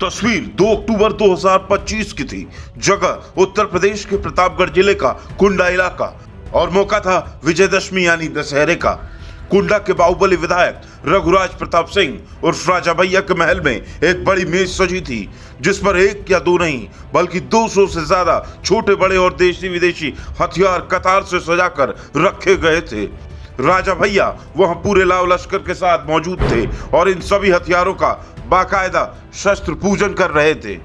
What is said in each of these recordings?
तस्वीर 2 अक्टूबर 2025 की थी। जगह उत्तर प्रदेश के प्रतापगढ़ जिले का कुंडा इलाका और मौका था विजयदशमी यानी दशहरे का। कुंडा के बाहुबली विधायक रघुराज प्रताप सिंह उर्फ राजा भैया के महल में एक बड़ी मेज सजी थी, जिस पर एक या दो नहीं बल्कि 200 से ज्यादा छोटे बड़े और देशी विदेशी हथियार कतार से सजाकर रखे गए थे। राजा भैया वहां पूरे लाव लश्कर के साथ मौजूद थे और इन सभी हथियारों का बाकायदा शस्त्र पूजन कर रहे थे।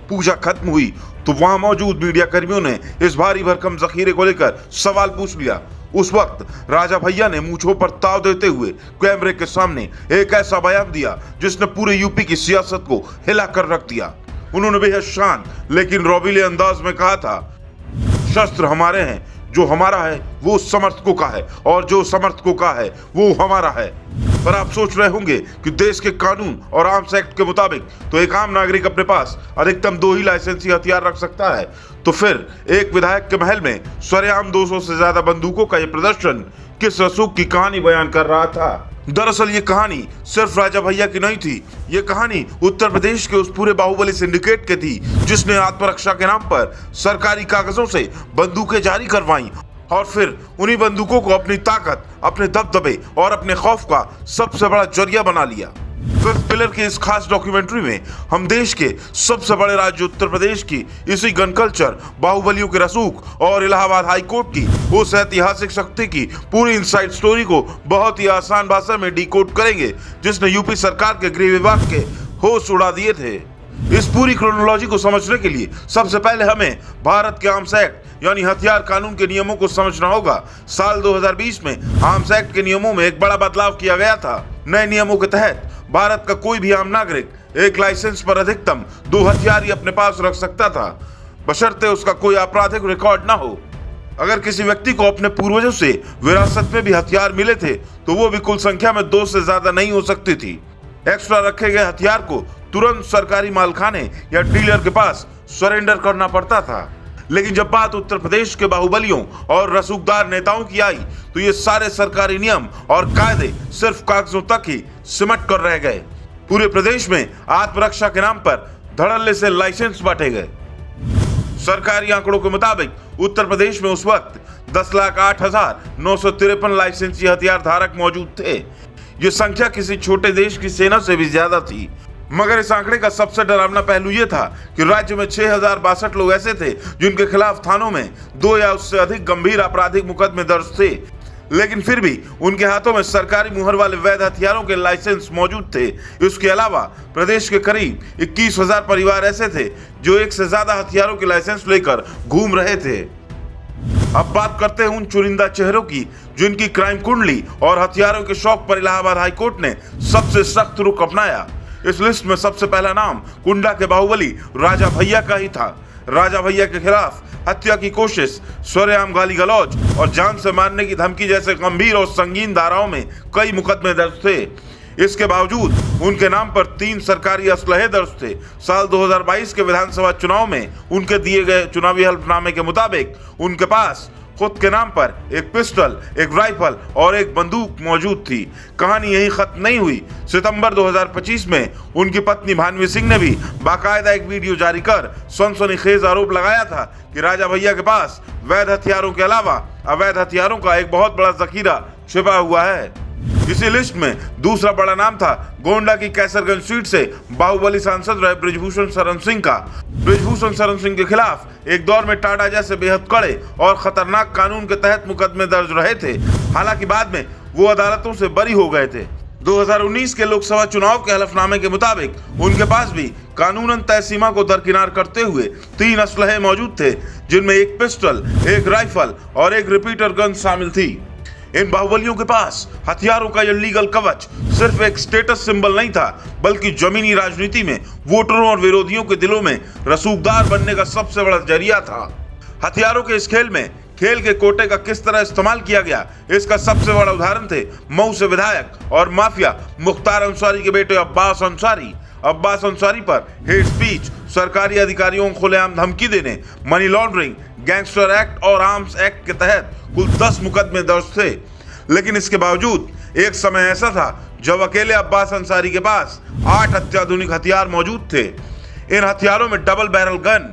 पूजा खत्म हुई तो वहां मौजूद मीडिया कर्मियों ने इस भारी भरकम जखीरे को लेकर सवाल पूछ लिया। उस वक्त राजा भैया ने मूंछों पर ताव देते हुए कैमरे के सामने एक ऐसा बयान दिया जिसने पूरे यूपी की सियासत को हिलाकर रख दिया। उन्होंने बेहद शांत लेकिन रौबीले अंदाज में कहा था, शस्त्र हमारे हैं, जो हमारा है वो समर्थकों का है और जो समर्थकों का है वो हमारा है। पर आप सोच रहे होंगे कि देश के कानून और आर्म्स एक्ट के मुताबिक तो एक आम नागरिक अपने पास अधिकतम 2 ही लाइसेंसी हथियार रख सकता है, तो फिर एक विधायक के महल में सरेआम 200 से ज्यादा बंदूकों का यह प्रदर्शन किस रसूख की कहानी बयान कर रहा था। दरअसल ये कहानी सिर्फ राजा भैया की नहीं थी, ये कहानी उत्तर प्रदेश के उस पूरे बाहुबली सिंडिकेट के थी जिसने आत्मरक्षा के नाम पर सरकारी कागजों से बंदूकें जारी करवाई और फिर उन्हीं बंदूकों को अपनी ताकत, अपने दबदबे और अपने खौफ का सबसे बड़ा जरिया बना लिया। फिफ्थ पिलर के इस खास डॉक्यूमेंट्री में हम देश के सबसे बड़े राज्य उत्तर प्रदेश की इसी गन कल्चर, बाहुबलियों के रसूख और इलाहाबाद हाई कोर्ट की उस ऐतिहासिक शक्ति की पूरी इनसाइड स्टोरी को बहुत ही आसान भाषा में डिकोड करेंगे जिसने यूपी सरकार के गृह विभाग के होश उड़ा दिए थे। इस पूरी क्रोनोलॉजी को समझने के लिए सबसे पहले हमें भारत के आर्म्स एक्ट यानी हथियार कानून के नियमों को समझना होगा। साल 2020 में आर्म्स एक्ट के नियमों में एक बड़ा बदलाव किया गया था। नए नियमों के तहत भारत का कोई भी आम नागरिक एक लाइसेंस पर अधिकतम 2 हथियार ही अपने पास रख सकता था, बशर्ते उसका कोई आपराधिक रिकॉर्ड ना हो। अगर किसी व्यक्ति को अपने पूर्वजों से विरासत में भी हथियार मिले थे तो वो भी कुल संख्या में 2 से ज्यादा नहीं हो सकती थी। एक्स्ट्रा रखे गए हथियार को तुरंत सरकारी मालखाने या डीलर के पास सरेंडर करना पड़ता था। लेकिन जब बात उत्तर प्रदेश के बाहुबलियों और रसूखदार नेताओं की आई तो ये सारे सरकारी नियम और कायदे सिर्फ कागजों तक ही सिमट कर रह गए। पूरे प्रदेश में आत्मरक्षा के नाम पर धड़ल्ले से लाइसेंस बांटे गए। सरकारी आंकड़ों के मुताबिक उत्तर प्रदेश में उस वक्त 10,08,953 लाइसेंसी हथियार धारक मौजूद थे। ये संख्या किसी छोटे देश की सेना से भी ज्यादा थी। मगर इस आंकड़े का सबसे डरावना पहलू यह था कि राज्य में 6,062 लोग ऐसे थे जिनके खिलाफ थानों में 2 या उससे अधिक गंभीर आपराधिक मुकदमे दर्ज थे, लेकिन फिर भी उनके हाथों में सरकारी मुहर वाले वैध हथियारों के लाइसेंस मौजूद थे। इसके अलावा प्रदेश के करीब 21,000 परिवार ऐसे थे जो एक से ज्यादा हथियारों के लाइसेंस लेकर घूम रहे थे। अब बात करते हैं उन चुनिंदा चेहरों की जिनकी क्राइम कुंडली और हथियारों के शौक पर इलाहाबाद हाई कोर्ट ने सबसे सख्त रुख अपनाया। इस लिस्ट में सबसे पहला नाम कुंडा के बाहुबली राजा भैया का ही था। राजा भैया के खिलाफ हत्या की कोशिश, सरेआम गाली गलौज और जान से मारने की धमकी जैसे गंभीर और संगीन धाराओं में कई मुकदमे दर्ज थे। इसके बावजूद उनके नाम पर 3 सरकारी असलहे दर्ज थे। साल 2022 के विधानसभा चुनाव में उनके दिए गए चुनावी हल्फनामे के मुताबिक उनके पास खुद के नाम पर एक पिस्टल, एक राइफल और एक बंदूक मौजूद थी। कहानी यही खत्म नहीं हुई। सितंबर 2025 में उनकी पत्नी भानवी सिंह ने भी बाकायदा एक वीडियो जारी कर सनसनीखेज आरोप लगाया था कि राजा भैया के पास वैध हथियारों के अलावा अवैध हथियारों का एक बहुत बड़ा जखीरा छिपा हुआ है। इसी लिस्ट में दूसरा बड़ा नाम था गोंडा की कैसरगंज सीट से बाहुबली सांसद रहे बृजभूषण शरण सिंह का। बृजभूषण शरण सिंह के खिलाफ एक दौर में टाटा जैसे बेहद कड़े और खतरनाक कानून के तहत मुकदमे दर्ज रहे थे। हालांकि बाद में वो अदालतों से बरी हो गए थे। 2019 के लोकसभा चुनाव के हलफनामे के मुताबिक उनके पास भी कानूनन तय सीमा को दरकिनार करते हुए 3 असलहे मौजूद थे, जिनमें एक पिस्टल, एक राइफल और एक रिपीटर गन शामिल थी। इन बाहुबलियों के पास हथियारों का यह लीगल कवच सिर्फ एक स्टेटस सिंबल नहीं था, बल्कि जमीनी राजनीति में वोटरों और विरोधियों के दिलों में रसूखदार बनने का सबसे बड़ा जरिया था। हथियारों के इस खेल में खेल के कोटे का किस तरह इस्तेमाल किया गया, इसका सबसे बड़ा उदाहरण थे मऊ से विधायक और माफिया मुख्तार अंसारी के बेटे अब्बास अंसारी। अब्बास अंसारी पर हेट स्पीच, सरकारी अधिकारियों को खुलेआम धमकी देने, मनी लॉन्ड्रिंग, गैंगस्टर एक्ट और आर्म्स एक्ट के तहत कुल 10 मुकदमे दर्ज थे। लेकिन इसके बावजूद एक समय ऐसा था जब अकेले अब्बास अंसारी के पास 8 अत्याधुनिक हथियार मौजूद थे। इन हथियारों में डबल बैरल गन,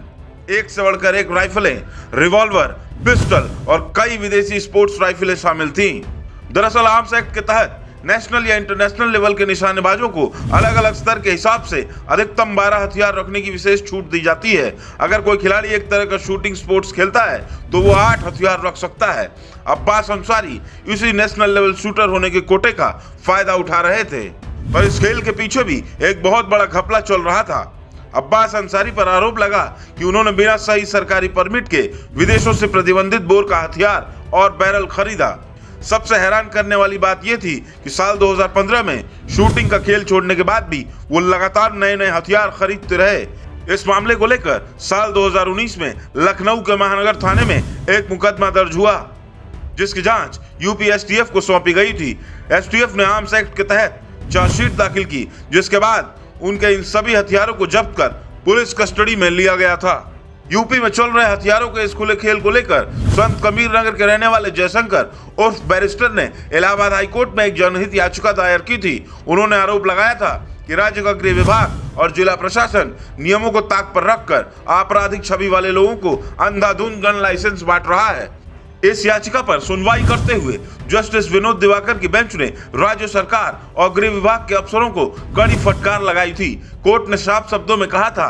एक से बढ़कर एक राइफलें, रिवॉल्वर, पिस्टल और कई विदेशी स्पोर्ट्स राइफलें शामिल थीं। दरअसल आर्म्स एक्ट के तहत नेशनल या इंटरनेशनल लेवल के निशानेबाजों को अलग अलग स्तर के हिसाब से अधिकतम 12 हथियार रखने की विशेष छूट दी जाती है। अगर कोई खिलाड़ी एक तरह का शूटिंग स्पोर्ट्स खेलता है तो वो 8 हथियार रख सकता है। अब्बास अंसारी इसी नेशनल लेवल शूटर होने के कोटे का फायदा उठा रहे थे, पर इस खेल के पीछे भी एक बहुत बड़ा घपला चल रहा था। अब्बास अंसारी पर आरोप लगा कि उन्होंने बिना सही सरकारी परमिट के विदेशों से प्रतिबंधित बोर का हथियार और बैरल खरीदा। सबसे हैरान करने वाली बात यह थी कि साल 2015 में शूटिंग का खेल छोड़ने के बाद भी वो लगातार नए नए हथियार खरीदते रहे। इस मामले को लेकर साल 2019 में लखनऊ के महानगर थाने में एक मुकदमा दर्ज हुआ, जिसकी जांच यूपी एसटीएफ को सौंपी गई थी। एसटीएफ ने आर्म्स एक्ट के तहत चार्जशीट दाखिल की, जिसके बाद उनके इन सभी हथियारों को जब्त कर पुलिस कस्टडी में लिया गया था। यूपी में चल रहे हथियारों के इस खुले खेल को लेकर संत कबीर नगर के रहने वाले जयशंकर उर्फ बैरिस्टर ने इलाहाबाद हाईकोर्ट में एक जनहित याचिका दायर की थी। उन्होंने आरोप लगाया था कि राज्य का गृह विभाग और जिला प्रशासन नियमों को ताक पर रखकर आपराधिक छवि वाले लोगों को अंधाधुंध गन लाइसेंस बांट रहा है। इस याचिका पर सुनवाई करते हुए जस्टिस विनोद दिवाकर की बेंच ने राज्य सरकार और गृह विभाग के अफसरों को कड़ी फटकार लगाई थी। कोर्ट ने साफ शब्दों में कहा था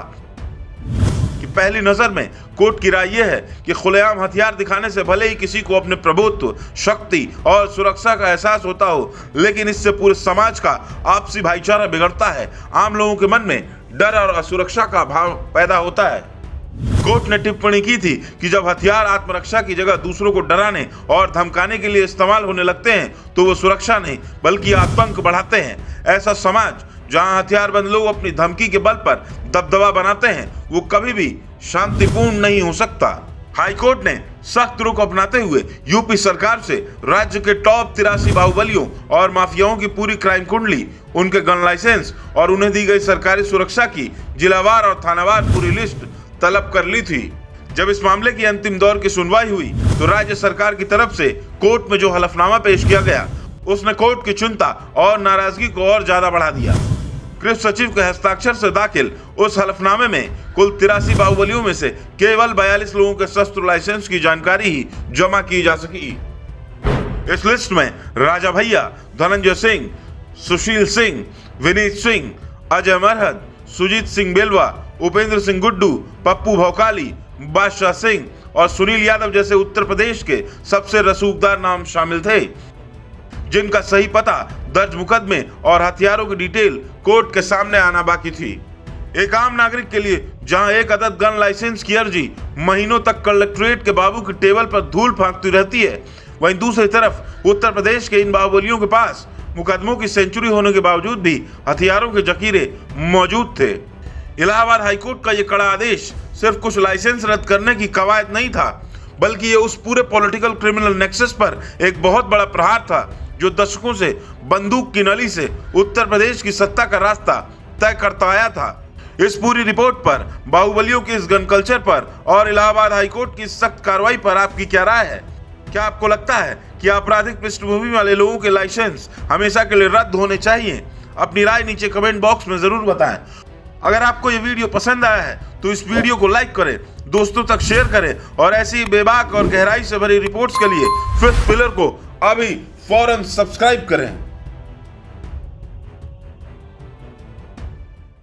कि पहली नजर में कोर्ट की राय यह है कि खुलेआम हथियार दिखाने से भले ही किसी को अपने प्रभुत्व, शक्ति और सुरक्षा का एहसास होता हो, लेकिन इससे पूरे समाज का आपसी भाईचारा बिगड़ता है। आम लोगों के मन में डर और असुरक्षा का भाव पैदा होता है। कोर्ट ने टिप्पणी की थी कि जब हथियार आत्मरक्षा की जगह दूसरों को डराने और धमकाने के लिए इस्तेमाल होने लगते हैं तो वो सुरक्षा नहीं बल्कि आतंक बढ़ाते हैं। ऐसा समाज जहां हथियारबंद लोग अपनी धमकी के बल पर दबदबा बनाते हैं वो कभी भी शांतिपूर्ण नहीं हो सकता। हाईकोर्ट ने सख्त रुख अपनाते हुए यूपी सरकार से राज्य के टॉप 83 बाहुबलियों और माफियाओं की पूरी क्राइम कुंडली, उनके गन लाइसेंस और उन्हें दी गई सरकारी सुरक्षा की जिलावार और थानावार पूरी लिस्ट तलब कर ली थी। जब इस मामले की अंतिम दौर की सुनवाई हुई तो राज्य सरकार की तरफ से कोर्ट में जो हलफनामा पेश किया गया उसने कोर्ट की चिंता और नाराजगी को और ज्यादा बढ़ा दिया। गृह सचिव के हस्ताक्षर से दाखिल उस हलफनामे में कुल 83 बाहुबलियों में से केवल 42 लोगों के शस्त्र लाइसेंस की जानकारी ही जमा की जा सकी। इस लिस्ट में राजा भैया, धनंजय सिंह, सुशील सिंह, विनीत सिंह, अजय मरहद, सुजीत सिंह बेलवा, उपेंद्र सिंह गुड्डू, पप्पू भौकाली, बादशाह सिंह और सुनील यादव जैसे उत्तर प्रदेश के सबसे रसूखदार नाम शामिल थे, जिनका सही पता, दर्ज मुकदमे और हथियारों की डिटेल कोर्ट के सामने आना बाकी थी। एक आम नागरिक के लिए जहां एक अदद गन लाइसेंस की अर्जी महीनों तक कलेक्ट्रेट के बाबू के टेबल पर धूल फेंकती रहती है, वहीं दूसरी तरफ उत्तर प्रदेश के इन बाहुबलियों के पास मुकदमों की सेंचुरी होने के बावजूद भी हथियारों के जखीरे मौजूद थे। इलाहाबाद हाईकोर्ट का यह कड़ा आदेश सिर्फ कुछ लाइसेंस रद्द करने की कवायद नहीं था, बल्कि ये उस पूरे पॉलिटिकल क्रिमिनल नेक्सस पर एक बहुत बड़ा प्रहार था जो दशकों से बंदूक की नली से उत्तर प्रदेश की सत्ता का रास्ता तय करता आया था। इस पूरी रिपोर्ट पर, बाहुबलियों के इस गन कल्चर पर और इलाहाबाद हाईकोर्ट की सख्त कार्रवाई पर आपकी क्या राय है? क्या आपको लगता है कि आपराधिक पृष्ठभूमि वाले लोगों के लाइसेंस हमेशा के लिए रद्द होने चाहिए? अपनी राय नीचे कमेंट बॉक्स में जरूर बताएं। अगर आपको ये वीडियो पसंद आया है तो इस वीडियो को लाइक करें, दोस्तों तक शेयर करें और ऐसी बेबाक और गहराई से भरी रिपोर्ट्स के लिए फिफ्थ पिलर को अभी फौरन सब्सक्राइब करें।